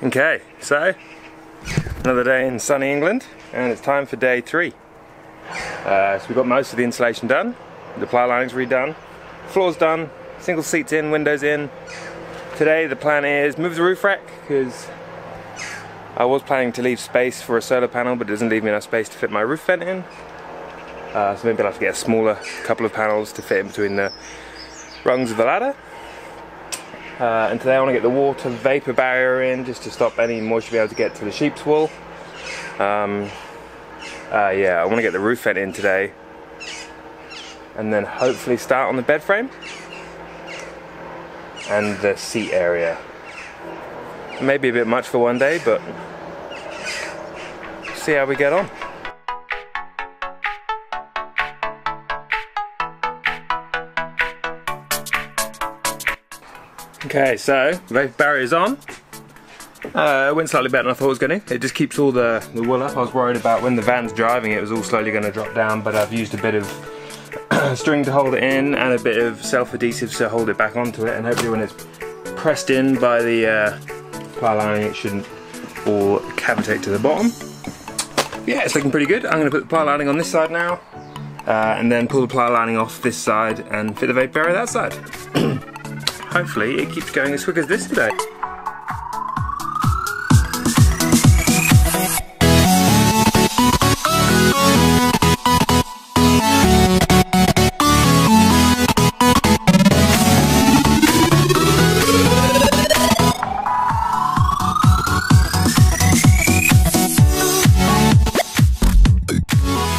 Okay, so another day in sunny England, and it's time for day 3. So we've got most of the insulation done, the ply lining's redone, floor's done, single seats in, windows in. Today the plan is move the roof rack, because I was planning to leave space for a solar panel, but it doesn't leave me enough space to fit my roof vent in. So maybe I'll have to get a smaller couple of panels to fit in between the rungs of the ladder. And today I want to get the water vapor barrier in, just to stop any moisture being able to get to the sheep's wool. Yeah, I want to get the roof vent in today, and then hopefully start on the bed frame and the seat area. Maybe a bit much for one day, but see how we get on. Okay, so vapor barrier's on. It went slightly better than I thought it was going to. It just keeps all the wool up. I was worried about when the van's driving it was all slowly going to drop down, but I've used a bit of string to hold it in and a bit of self-adhesive to hold it back onto it, and hopefully when it's pressed in by the ply lining it shouldn't all cavitate to the bottom. Yeah, it's looking pretty good. I'm going to put the ply lining on this side now, and then pull the ply lining off this side and fit the vapor barrier that side. Hopefully it keeps going as quick as this today.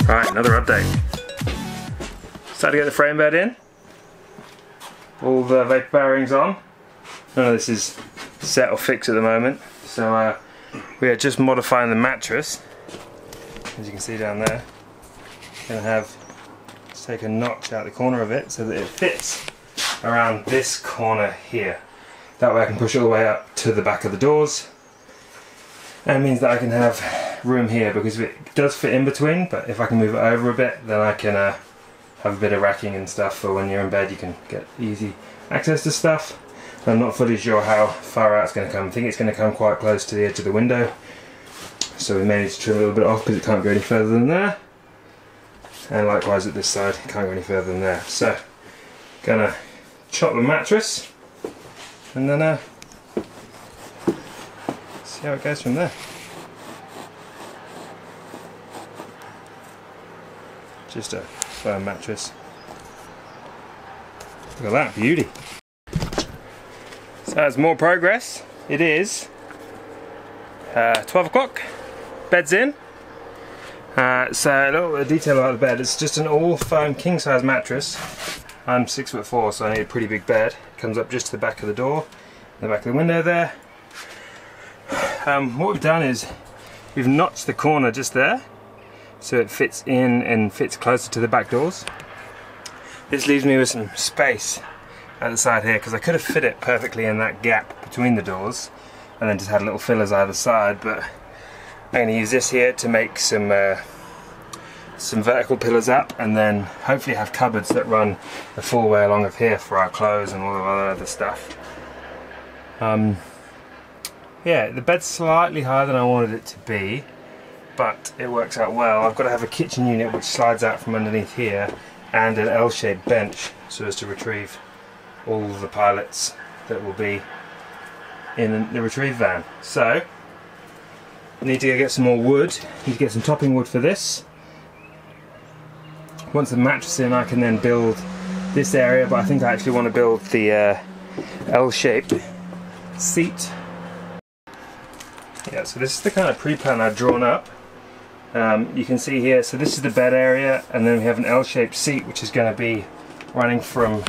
Right, another update. Started to get the frame bed in. All the vapor bearings on. None of this is set or fixed at the moment, so we are just modifying the mattress. As you can see down there, gonna have to take a notch out the corner of it so that it fits around this corner here. That way I can push it all the way up to the back of the doors, and it means that I can have room here, because it does fit in between, but if I can move it over a bit, then I can have a bit of racking and stuff for when you're in bed. You can get easy access to stuff. I'm not fully sure how far out it's going to come. I think it's going to come quite close to the edge of the window, so we may need to trim a little bit off because it can't go any further than there, and likewise at this side it can't go any further than there. So gonna chop the mattress and then see how it goes from there. Just a firm mattress. Look at that beauty. So as more progress, it is 12 o'clock, bed's in. So a little bit of detail about the bed, it's just an all foam king size mattress. I'm 6'4", so I need a pretty big bed. It comes up just to the back of the door, the back of the window there. What we've done is we've notched the corner just there, so it fits in and fits closer to the back doors. This leaves me with some space at the side here, because I could have fit it perfectly in that gap between the doors and then just had little fillers either side, but I'm going to use this here to make some vertical pillars up, and then hopefully have cupboards that run the full way along of here for our clothes and all the other stuff. Yeah, the bed's slightly higher than I wanted it to be, but it works out well. I've got to have a kitchen unit which slides out from underneath here, and an L-shaped bench so as to retrieve all the pilots that will be in the retrieve van. So I need to go get some more wood. Need to get some topping wood for this. Once the mattress is in, I can then build this area, but I think I actually want to build the L-shaped seat. Yeah, so this is the kind of pre-plan I've drawn up. You can see here, so this is the bed area, and then we have an L-shaped seat which is going to be running from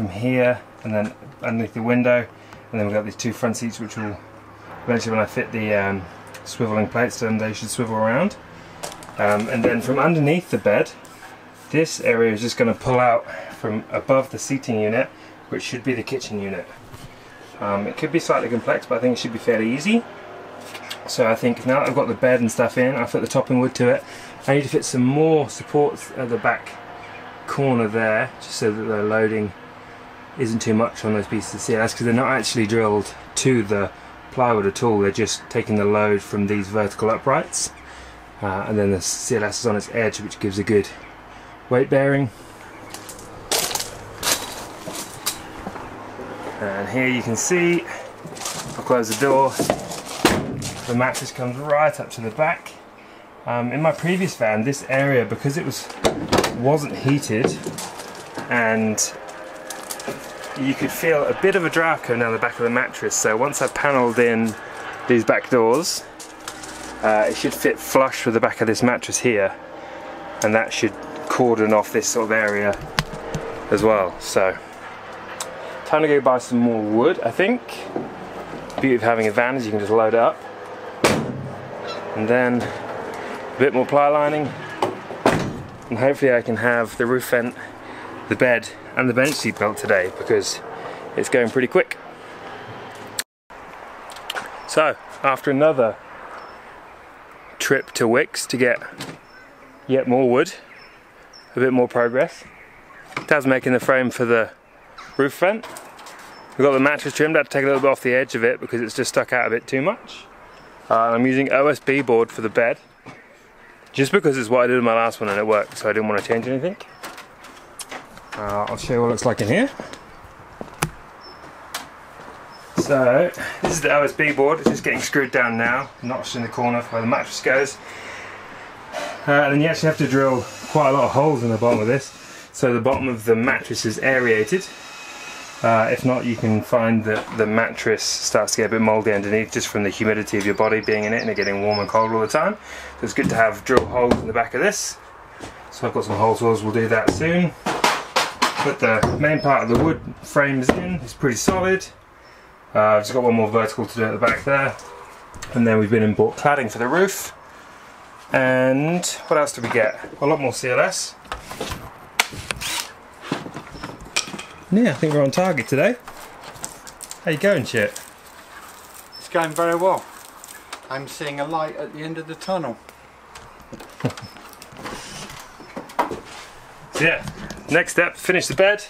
here and then underneath the window, and then we've got these two front seats which will eventually, when I fit the swiveling plates to them, they should swivel around. And then from underneath the bed, this area is just going to pull out from above the seating unit, which should be the kitchen unit. It could be slightly complex, but I think it should be fairly easy. So I think now that I've got the bed and stuff in, I'll fit the topping wood to it. I need to fit some more supports at the back corner there, just so that the loading isn't too much on those pieces of steel. That's because they're not actually drilled to the plywood at all, they're just taking the load from these vertical uprights, and then the CLS is on its edge, which gives a good weight bearing. And here you can see, I'll close the door, the mattress comes right up to the back. In my previous van, this area, because it wasn't heated, and you could feel a bit of a draft coming down the back of the mattress, so once I panelled in these back doors, it should fit flush with the back of this mattress here, and that should cordon off this sort of area as well. So time to go buy some more wood, I think. The beauty of having a van is you can just load it up, and then a bit more ply lining, and hopefully I can have the roof vent, the bed and the bench seat built today, because it's going pretty quick. So after another trip to Wicks to get yet more wood, a bit more progress. Dad's making the frame for the roof vent. We've got the mattress trimmed. I had to take a little bit off the edge of it because it's just stuck out a bit too much. I'm using OSB board for the bed, just because it's what I did with my last one and it worked, so I didn't want to change anything. I'll show you what it looks like in here. So this is the OSB board. It's just getting screwed down now, notched in the corner where the mattress goes. And then you actually have to drill quite a lot of holes in the bottom of this, so the bottom of the mattress is aerated. If not, you can find that the mattress starts to get a bit mouldy underneath just from the humidity of your body being in it and it getting warm and cold all the time. So it's good to have drill holes in the back of this. So I've got some hole saws, we'll do that soon. Put the main part of the wood frames in, it's pretty solid. I've just got one more vertical to do at the back there. And then we've been and bought cladding for the roof. And what else did we get? A lot more CLS. Yeah, I think we're on target today. How you going, Chip? It's going very well. I'm seeing a light at the end of the tunnel. So yeah, next step, finish the bed.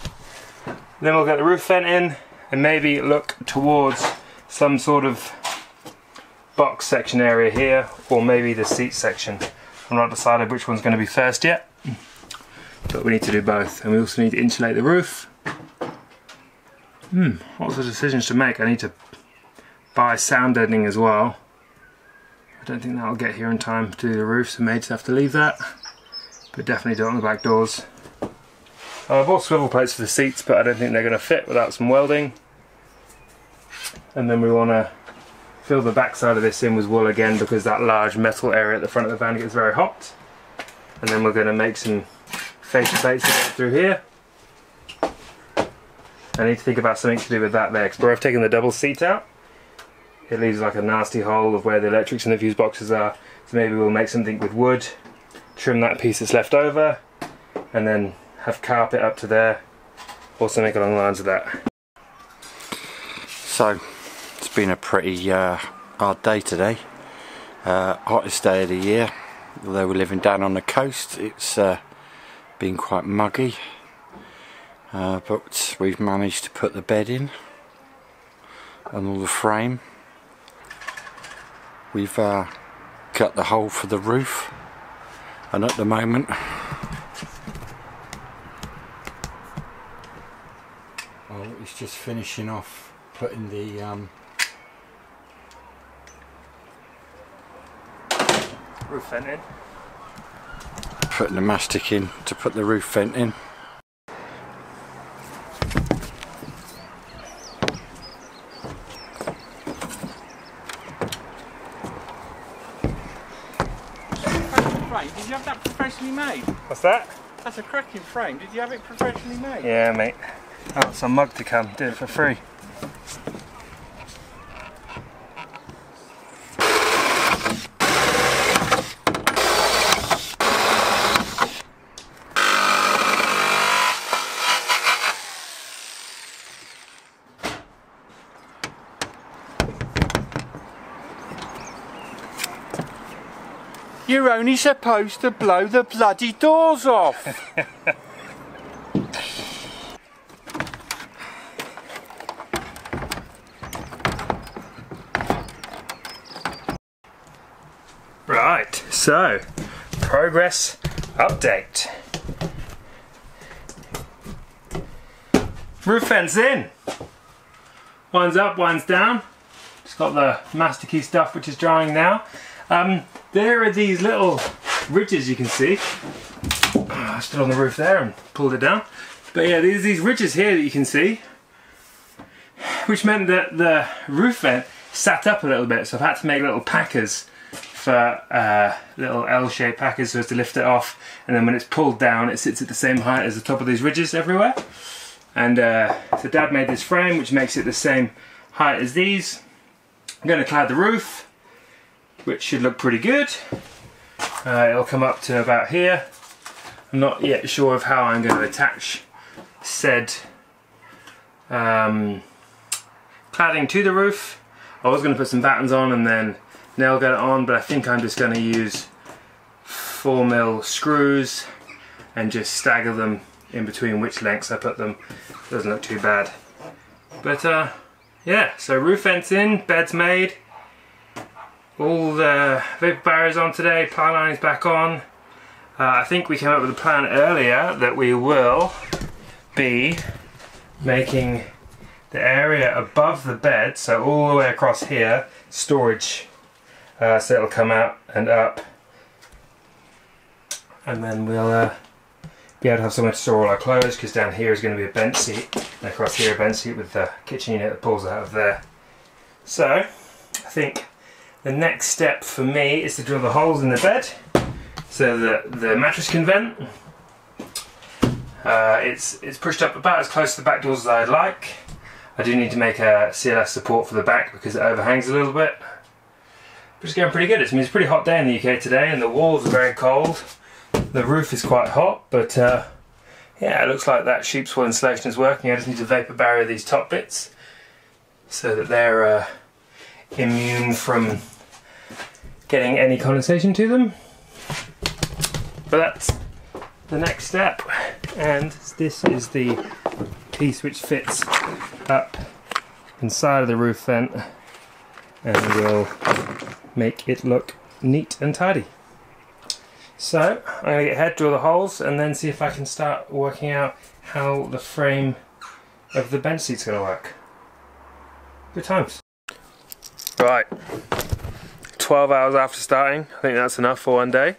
Then we'll get the roof vent in and maybe look towards some sort of box section area here, or maybe the seat section. I'm not decided which one's going to be first yet, but we need to do both. And we also need to insulate the roof. Lots of decisions to make. I need to buy sound deadening as well. I don't think that'll get here in time to do the roof, so may just have to leave that. But definitely do it on the back doors. I bought swivel plates for the seats, but I don't think they're going to fit without some welding. And then we want to fill the back side of this in with wool again, because that large metal area at the front of the van gets very hot. And then we're going to make some fascia plates to get through here. I need to think about something to do with that there, because where I've taken the double seat out, it leaves like a nasty hole of where the electrics and the fuse boxes are. So maybe we'll make something with wood, trim that piece that's left over, and then have carpet up to there, or something along the lines of that. So it's been a pretty hard day today. Hottest day of the year. Although we're living down on the coast, it's been quite muggy. But we've managed to put the bed in and all the frame. We've cut the hole for the roof, and at the moment it's just finishing off putting the Roof vent in. Putting the mastic in to put the roof vent in. Did you have that professionally made? What's that? That's a cracking frame. Did you have it professionally made? Yeah, mate. I got some mug to come, did it for free. You're only supposed to blow the bloody doors off. Right, so progress update. Roof vents in. One's up, one's down. Just got the master key stuff which is drying now. There are these little ridges you can see. I stood on the roof there and pulled it down. But yeah, there's these ridges here that you can see, which meant that the roof vent sat up a little bit, so I've had to make little packers for little L-shaped packers so as to lift it off, and then when it's pulled down it sits at the same height as the top of these ridges everywhere. And so Dad made this frame which makes it the same height as these. I'm going to clad the roof, which should look pretty good. It'll come up to about here. I'm not yet sure of how I'm going to attach said cladding to the roof. I was going to put some battens on and then nail gun it on, but I think I'm just going to use 4mm screws and just stagger them in between which lengths I put them. Doesn't look too bad. But yeah, so roof vents in, bed's made, all the vapor barriers on today, ply lining's back on. I think we came up with a plan earlier that we will be making the area above the bed, so all the way across here, storage. So it'll come out and up, and then we'll be able to have somewhere to store all our clothes, because down here is going to be a bench seat, and across here a bench seat with the kitchen unit that pulls out of there. So I think the next step for me is to drill the holes in the bed so that the mattress can vent. It's pushed up about as close to the back doors as I'd like. I do need to make a CLS support for the back because it overhangs a little bit. But it's going pretty good. It's a pretty hot day in the UK today, and the walls are very cold. The roof is quite hot, but yeah, it looks like that sheep's wool insulation is working. I just need to vapor barrier these top bits so that they're immune from getting any condensation to them. But that's the next step, and this is the piece which fits up inside of the roof vent and will make it look neat and tidy. So I'm going to get ahead, drill the holes, and then see if I can start working out how the frame of the bench seat's going to work. Good times. Right, 12 hours after starting, I think that's enough for one day.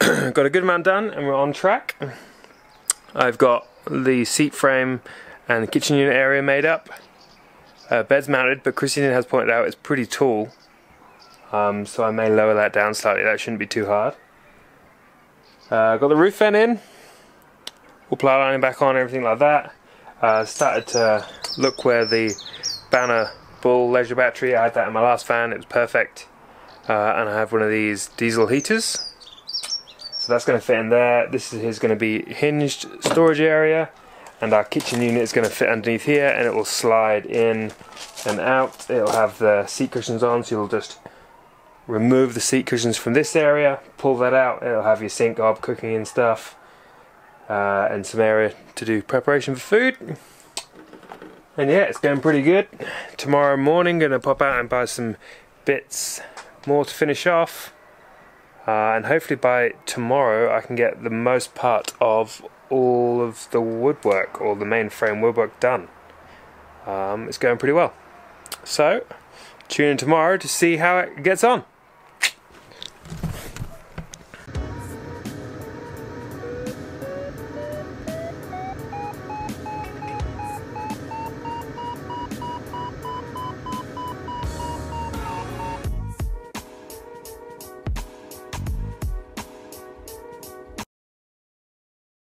Got a good amount done and we're on track. I've got the seat frame and the kitchen unit area made up. Bed's mounted, but Christine has pointed out it's pretty tall, so I may lower that down slightly. That shouldn't be too hard. Got the roof vent in, all ply lining back on, everything like that. Started to look where the Banner Bull leisure battery, I had that in my last van, it was perfect. And I have one of these diesel heaters, so that's going to fit in there. This is going to be hinged storage area, and our kitchen unit is going to fit underneath here, and it will slide in and out. It'll have the seat cushions on, so you'll just remove the seat cushions from this area, pull that out, it'll have your sink, hob, cooking and stuff, and some area to do preparation for food. And yeah, it's going pretty good. Tomorrow morning gonna pop out and buy some bits more to finish off, and hopefully by tomorrow I can get the most part of all of the woodwork, or the main frame woodwork, done. It's going pretty well, so tune in tomorrow to see how it gets on.